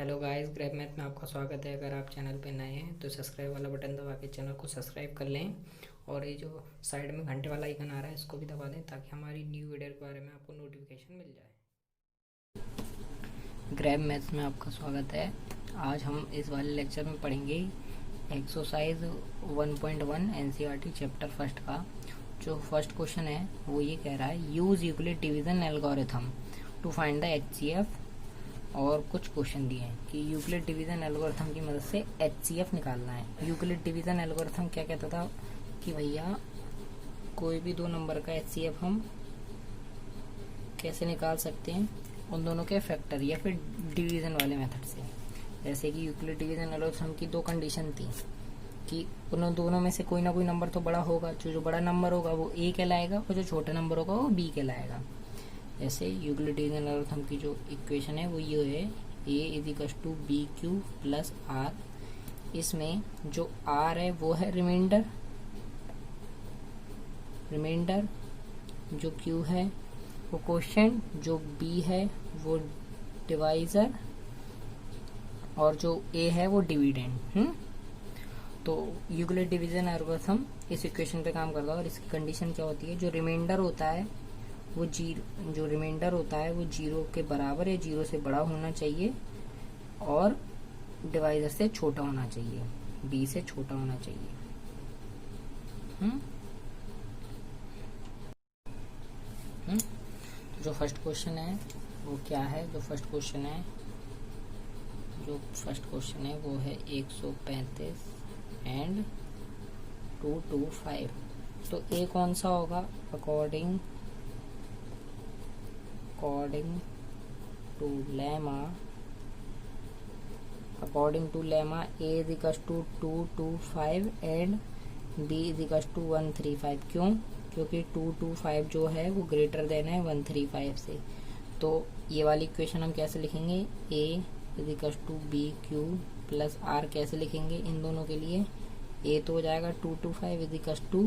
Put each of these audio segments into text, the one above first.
Hello guys, grab math में आपका स्वागत है। अगर आप चैनल पे नए हैं तो सब्सक्राइब वाला बटन दबा के चैनल को सब्सक्राइब कर लें और ये जो साइड में घंटे वाला आइकन आ रहा है इसको भी दबा दें ताकि हमारी न्यू वीडियो के बारे में आपको नोटिफिकेशन मिल जाए। ग्रैब मैथ में आपका स्वागत है। आज हम इस वाले लेक्चर में पढ़ेंगे एक्सरसाइज 1.1 एनसीईआरटी चैप्टर फर्स्ट का। जो फर्स्ट क्वेश्चन है वो ये कह रहा है, use Euclid division algorithm to find the HCF. और कुछ क्वेश्चन दिए हैं कि यूक्लिड डिवीजन एल्गोरिथम की मदद से एचसीएफ निकालना है। यूक्लिड डिवीजन एल्गोरिथम क्या कहता था कि भैया कोई भी दो नंबर का एचसीएफ हम कैसे निकाल सकते हैं, उन दोनों के फैक्टर या फिर डिवीजन वाले मेथड से। जैसे कि यूक्लिड डिवीजन एल्गोरिथम की दो कंडीशन थी कि उन दोनों में से कोई ना कोई नंबर तो बड़ा होगा, जो बड़ा नंबर होगा वो ए कहलाएगा और जो छोटा नंबर होगा वो बी कहलाएगा। जैसे यूक्लिड डिवीजन एल्गोरिथम की जो इक्वेशन है वो ये है, a is equals to B Q plus r. इसमें जो r है वो है रिमाइंडर, जो q है वो क्वोशिएंट, जो b है वो डिवाइजर और जो a है वो डिविडेंड। तो यूक्लिड डिवीजन एल्गोरिथम इस इक्वेशन पे काम करता है और इसकी कंडीशन क्या होती है, जो रिमाइंडर होता है वो जीरो के बराबर या जीरो से बड़ा होना चाहिए और डिवाइजर से छोटा होना चाहिए, बी से छोटा होना चाहिए। जो फर्स्ट क्वेश्चन है वो क्या है? जो फर्स्ट क्वेश्चन है वो है 135 एंड 225। तो ए कौन सा होगा? According to lemma a is equals to 225 and b is equals to 135। क्यों? क्योंकि 225 जो है वो ग्रेटर देन है 135 से। तो ये वाली इक्वेशन हम कैसे लिखेंगे? a is equals to b q plus r कैसे लिखेंगे इन दोनों के लिए? a तो हो जाएगा 225 is equals to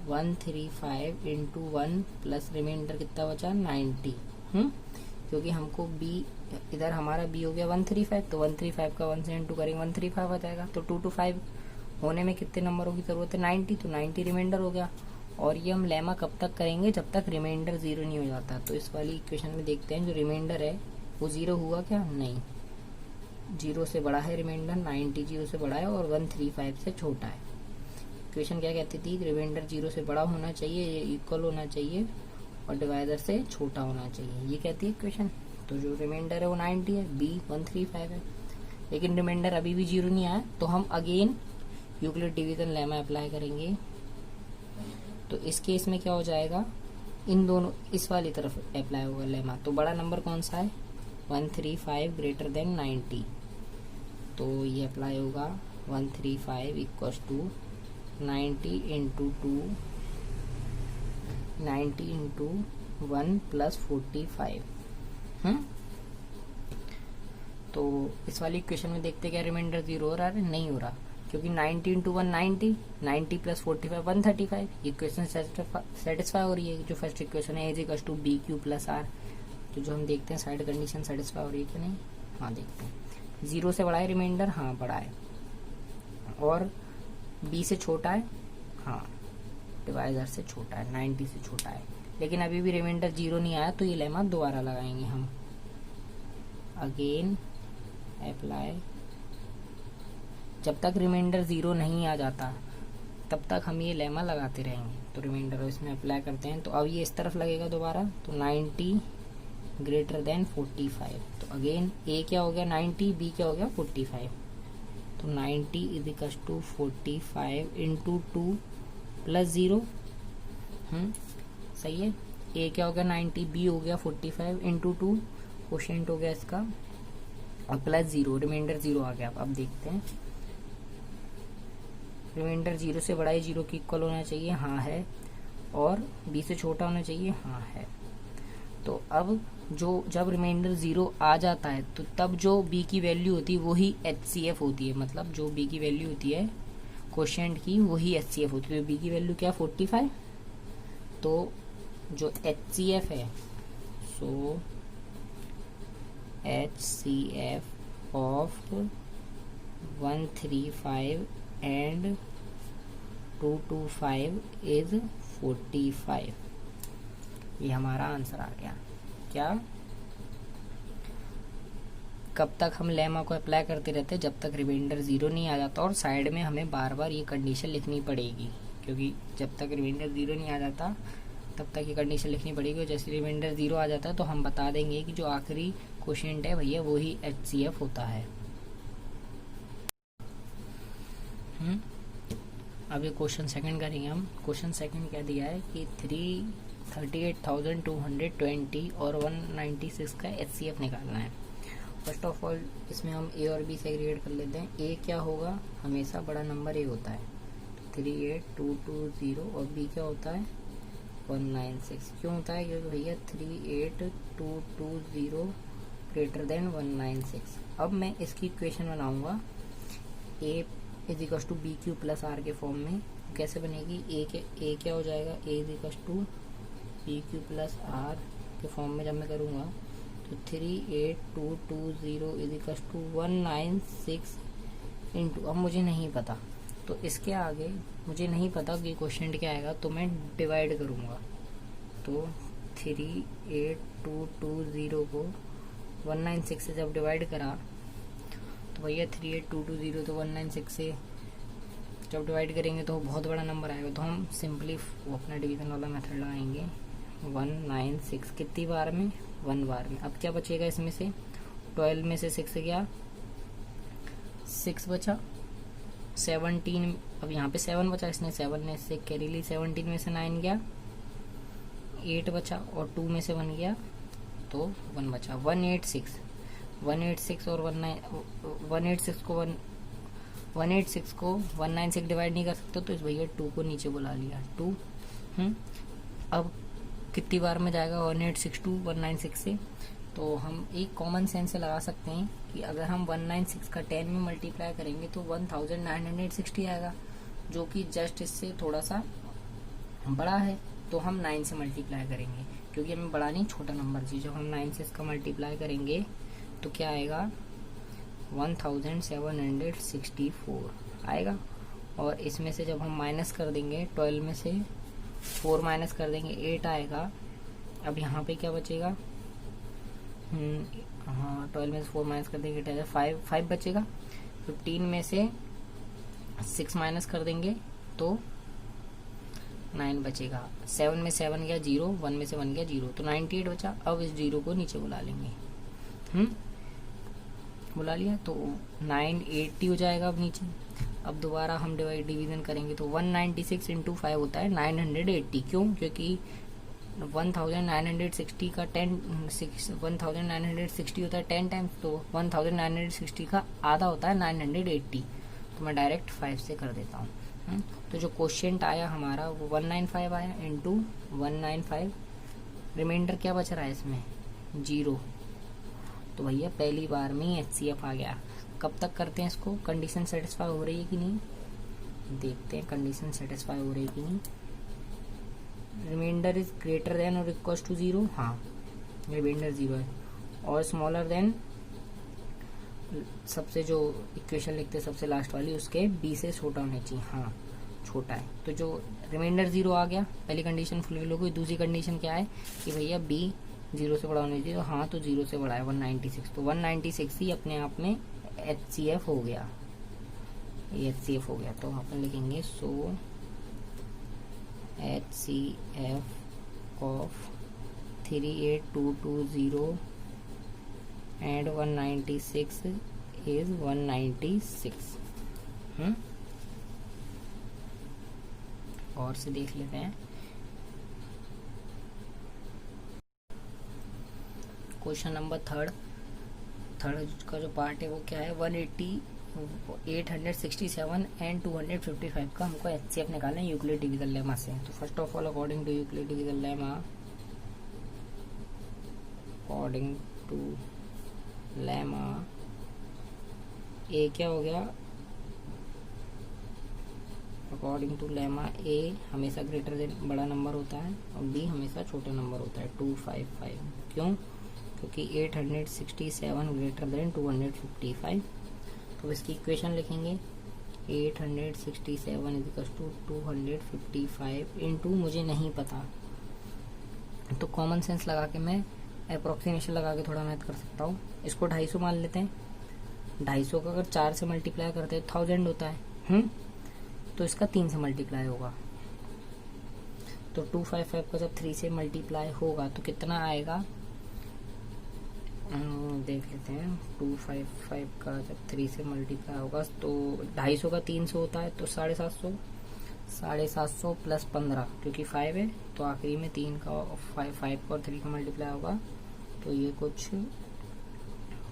135 into 1 plus remainder कितना बचा? 90। क्योंकि हमको b, इधर हमारा b हो गया 135, तो 135 का 1 से इंटू करेंगे 135 आ जाएगा। तो 225 होने में कितने नंबरों की जरूरत है? 90, तो 90 रिमाइंडर हो गया। और ये हम लेमा कब तक करेंगे? जब तक रिमाइंडर जीरो नहीं हो जाता। तो इस वाली इक्वेशन में देखते हैं जो रिमाइंडर है वो जीरो हुआ क्या? नहीं, जीरो से बड़ा है रिमाइंडर, 90 जीरो से बड़ा है और 135 से छोटा है। इक्वेशन क्या कहती थी? रिमाइंडर जीरो से बड़ा होना चाहिए, इक्वल होना चाहिए और डिवाइडर से छोटा होना चाहिए, ये कहती है इक्वेशन। तो जो रिमाइंडर है वो 90 है, बी 135 है, लेकिन रिमाइंडर अभी भी जीरो नहीं आया। तो हम again Euclid division lemma apply करेंगे। तो इस केस में क्या हो जाएगा? इन दोनों इस वाली तरफ अप्लाई होगा लेमा। तो बड़ा नंबर कौन सा है? 135 ग्रेटर देन 90। तो ये अप्लाई होगा 135 इक्वल्स टू 90 इंटू 1 प्लस 45। तो इस वाली इक्वेशन में देखते क्या रिमाइंडर जीरो हो रहा है? नहीं हो रहा, क्योंकि 90 इंटू 1 90 प्लस 45 135। ये इक्वेशन सेटिस्फाई हो रही है। जो फर्स्ट इक्वेशन है is to B Q plus r. तो जो हम देखते हैं साइड कंडीशन सेटिस्फाई हो रही है कि नहीं? हाँ, देखते हैं। जीरो से बड़ा है रिमाइंडर? हाँ, बड़ा है। और बी से छोटा है? हाँ, डिवाइजर से छोटा है, 90 से छोटा है। लेकिन अभी भी रिमाइंडर जीरो नहीं आया, तो ये लेमा दोबारा लगाएंगे हम। Again apply. जब तक रिमाइंडर जीरो नहीं आ जाता तब तक हम ये लेमा लगाते रहेंगे। तो रिमाइंडर इसमें अप्लाई करते हैं। तो अब ये इस तरफ लगेगा दोबारा। तो 90 ग्रेटर देन 45। तो अगेन ए क्या हो गया? 90, बी क्या हो गया? 45। तो 90 is equal to 45 into 2 plus 0। सही है। ए क्या हो गया? 90, बी हो गया 45 इंटू 2, क्वोशिएंट हो गया इसका, और प्लस 0, रिमाइंडर 0 आ गया। अब देखते हैं, रिमाइंडर 0 से बड़ा है, 0 की इक्वल होना चाहिए, हाँ है, और बी से छोटा होना चाहिए, हाँ है। तो अब जब रिमाइंडर 0 आ जाता है तो तब जो बी की वैल्यू होती है वही एचसीएफ होती है। मतलब जो बी की वैल्यू होती है क्वोशिएंट की वही एचसीएफ होती है। तो बी की वैल्यू क्या? 45। तो जो एचसीएफ है, सो HCF ऑफ 135 एंड 225 इज 45। ये हमारा आंसर आ गया। क्या? कब तक हम लेमा को अप्लाई करते रहते, जब तक रिमाइंडर 0 नहीं आ जाता, और साइड में हमें बार बार ये कंडीशन लिखनी पड़ेगी, क्योंकि जब तक रिमाइंडर 0 नहीं आ जाता तब तक ये कंडीशन लिखनी पड़ेगी। और जैसे रिमाइंडर 0 आ जाता है तो हम बता देंगे कि जो आखिरी क्वोशिएंट है भैया वो ही HCF होता है। अब ये क्वेश्चन सेकंड करेंगे हम। क्वेश्चन सेकंड क्या दिया है कि 38,220 और 196 का HCF निकालना है। फर्स्ट ऑफ ऑल इसमें हम ए और बी सेग्रीगेट कर लेते हैं। ए क्या होगा, हमेशा बड़ा नंबर ए होता है, 38220, और बी क्या होता है 196। क्यों होता है, क्योंकि भैया 38220 ग्रेटर देन 196। अब मैं इसकी इक्वेशन बनाऊंगा A is equal to B Q plus R के फॉर्म में। कैसे बनेगी, ए क्या हो जाएगा, A is equal to B Q plus R के फॉर्म में जब मैं करूँगा तो 38220 इज इक्वल टू 196 इंटू, अब मुझे नहीं पता तो इसके आगे मुझे नहीं पता कि क्वेश्चन क्या आएगा, तो मैं डिवाइड करूँगा। तो 38220 को 196 से जब डिवाइड करा तो भैया 38220 तो 196 से जब डिवाइड करेंगे तो बहुत बड़ा नंबर आएगा, तो हम सिंपली वो अपना डिवीजन वाला मेथड लगाएंगे। 196 कितनी बार में, 1 बार में। अब क्या बचेगा इसमें से, 12 में से 6 गया, 6 बचा, 17, अब यहाँ पे 7 बचा, इसने 7 ने से कैरी ली, 17 में से 9 गया, 8 बचा, और 2 में से 1 गया तो 1 बचा, 186 और 186 को 196 डिवाइड नहीं कर सकते, तो इस भैया 2 को नीचे बुला लिया, 2। अब कितनी बार में जाएगा 186 टू 196 से, तो हम एक कॉमन सेंस से लगा सकते हैं कि अगर हम 196 का 10 में मल्टीप्लाई करेंगे तो 1960 आएगा, जो कि जस्ट इससे थोड़ा सा बड़ा है, तो हम 9 से मल्टीप्लाई करेंगे, क्योंकि हमें बड़ा नहीं छोटा नंबर चाहिए। जब हम 9 से इसका मल्टीप्लाई करेंगे तो क्या आएगा 1764 आएगा। और इसमें से जब हम माइनस कर देंगे, 12 में से 4 माइनस कर देंगे, 8 आएगा। अब यहाँ पे क्या बचेगा, हाँ 12 में से 4 माइनस कर देंगे 8 आएगा, 5 बचेगा। 15 में से 6 माइनस कर देंगे तो 9 बचेगा, 7 में 7 गया 0, 1 में से 1 गया 0, तो 98 बचा। अब इस 0 को नीचे बुला लेंगे, बुला लिया तो 980 हो जाएगा। अब नीचे अब दोबारा हम डिवीजन करेंगे तो 196 इंटू 5 होता है 980। क्यों, क्योंकि 1960 का 1960 होता है 10 टाइम्स, तो 1960 का आधा होता है 980, तो मैं डायरेक्ट 5 से कर देता हूँ। तो जो क्वोशिएंट आया हमारा वो 195 आया इंटू 195, रिमाइंडर क्या बच रहा है इसमें 0, तो भैया पहली बार में ही HCF आ गया। कब तक करते हैं इसको, कंडीशन सेटिस्फाई हो रही है कि नहीं, देखते हैं कंडीशन सेटिस्फाई हो रही है कि नहीं। रिमाइंडर इज ग्रेटर देन और इक्वल टू 0, हाँ रिमाइंडर 0 है, और स्मॉलर देन, सबसे जो इक्वेशन लिखते हैं सबसे लास्ट वाली उसके B से छोटा होना चाहिए, हाँ छोटा है। तो जो रिमाइंडर 0 आ गया, पहली कंडीशन फुलफिल हो गई। दूसरी कंडीशन क्या है कि भैया B 0 से बड़ा होना चाहिए, तो हाँ तो 0 से बड़ा है 196, तो 196 ही अपने आप में HCF हो गया, ये HCF हो गया। तो अपन लिखेंगे सो HCF ऑफ 38220 एंड 196 इज 196। और से देख लेते हैं क्वेश्चन नंबर थर्ड का जो पार्ट है वो क्या है, 867 एंड 255 का हमको HCF निकालना है यूक्लिड डिवीजन लेमा से। तो first of all according to Euclid division lemma A क्या हो गया, अकॉर्डिंग टू लेमा ए हमेशा ग्रेटर देन बड़ा नंबर होता है और बी हमेशा छोटा नंबर होता है 255। क्यों, क्योंकि 867 ग्रेटर देन 255। तो इसकी इक्वेशन लिखेंगे 867 इक्वल्स टू 255 इंटू मुझे नहीं पता, तो कॉमन सेंस लगा के मैं अप्रोक्सीमेशन लगा के थोड़ा मैथ कर सकता हूँ। इसको 250 मान लेते हैं। 250 का अगर 4 से मल्टीप्लाई करते हैं 1000 होता है, तो इसका 3 से मल्टीप्लाई होगा। तो 255 का जब 3 से मल्टीप्लाई होगा तो कितना आएगा, देख लेते हैं। 255 का जब 3 से मल्टीप्लाई होगा तो 250 का 300 होता है, तो 750, 750 प्लस 15, क्योंकि 5 है तो आखिरी में 3 का 5 का और 3 का मल्टीप्लाई होगा। तो ये कुछ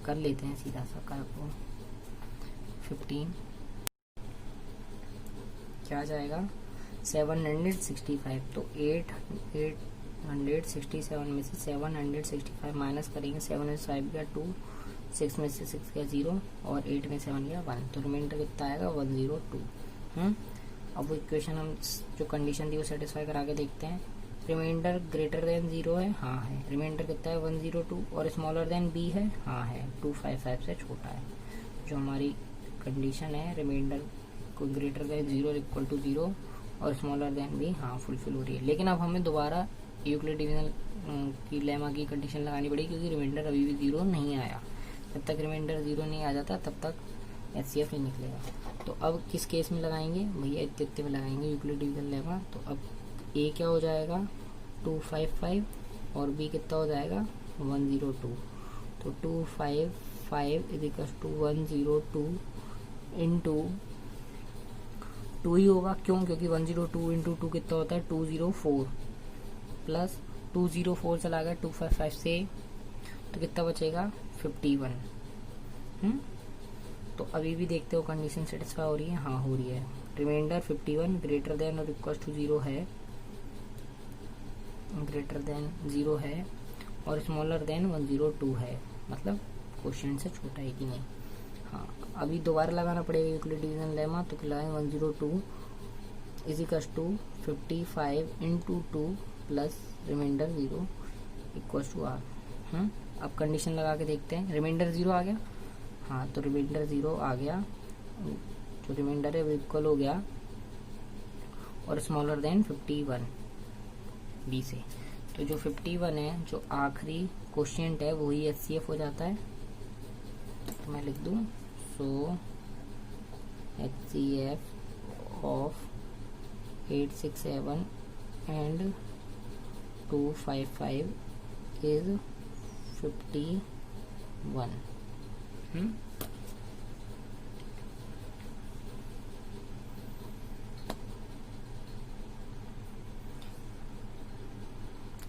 कर लेते हैं सीधा सा, कर को 15 क्या जाएगा 765। तो 867 में से 765 माइनस करेंगे। 7 में से 5 गया 2, 6 में से 6 गया 0 और 8 में 7 गया 1, तो रिमाइंडर कितना आएगा 102। अब वो इक्वेशन हम जो कंडीशन थी वो सेटिस्फाई करा के देखते हैं। रिमाइंडर ग्रेटर देन 0 है, हाँ है। रिमाइंडर कितना है 102 और स्मॉलर देन b है, हाँ है। 255 से छोटा है। जो हमारी कंडीशन है रिमाइंडर को ग्रेटर देन 0 इक्वल टू 0 और स्मॉलर देन b, हाँ फुलफिल हो रही है। लेकिन अब हमें दोबारा यूक्लिड डिवीजन की लेमा की कंडीशन लगानी पड़ेगी, क्योंकि रिमाइंडर अभी भी 0 नहीं आया। जब तक रिमाइंडर 0 नहीं आ जाता तब तक HCF नहीं निकलेगा। तो अब किस केस में लगाएंगे भैया, इतने में लगाएंगे यूक्लिड डिवीजन लेमा। तो अब A क्या हो जाएगा 255 और B कितना हो जाएगा 102। तो 255 इज इक्वल टू 102 इंटू 2 ही होगा। क्यों, क्योंकि 102 इंटू 2 कितना होता है 204 प्लस 204 चला गया 255 से, तो कितना बचेगा 51। तो अभी भी देखते हो कंडीशन सेटिस्फाई हो रही है, हाँ हो रही है। रिमाइंडर 51 ग्रेटर देन और इक्वल टू 0 है, ग्रेटर देन 0 है और स्मॉलर देन 102 है, मतलब क्वेश्चन से छोटा है कि नहीं। हाँ अभी दोबारा लगाना पड़ेगा यूक्लिड डिवीजन लेमा। तो लगाएं 102 is equal to 55 into 2 plus remainder 0 equal to r. अब कंडीशन लगा के देखते हैं। रिमाइंडर 0 आ गया, हाँ तो रिमाइंडर 0 आ गया, जो रिमाइंडर है वो इक्वल हो गया और स्मॉलर देन 51 बी से। तो जो 51 है जो आखिरी क्वोशिएंट है वही HCF हो जाता है। तो मैं लिख दूं सो HCF ऑफ 867 एंड 255 इज 51।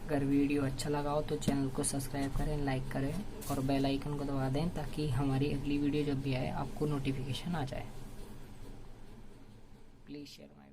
अगर वीडियो अच्छा लगा हो तो चैनल को सब्सक्राइब करें, लाइक करें और बेल आइकन को दबा दें, ताकि हमारी अगली वीडियो जब भी आए आपको नोटिफिकेशन आ जाए। Please share.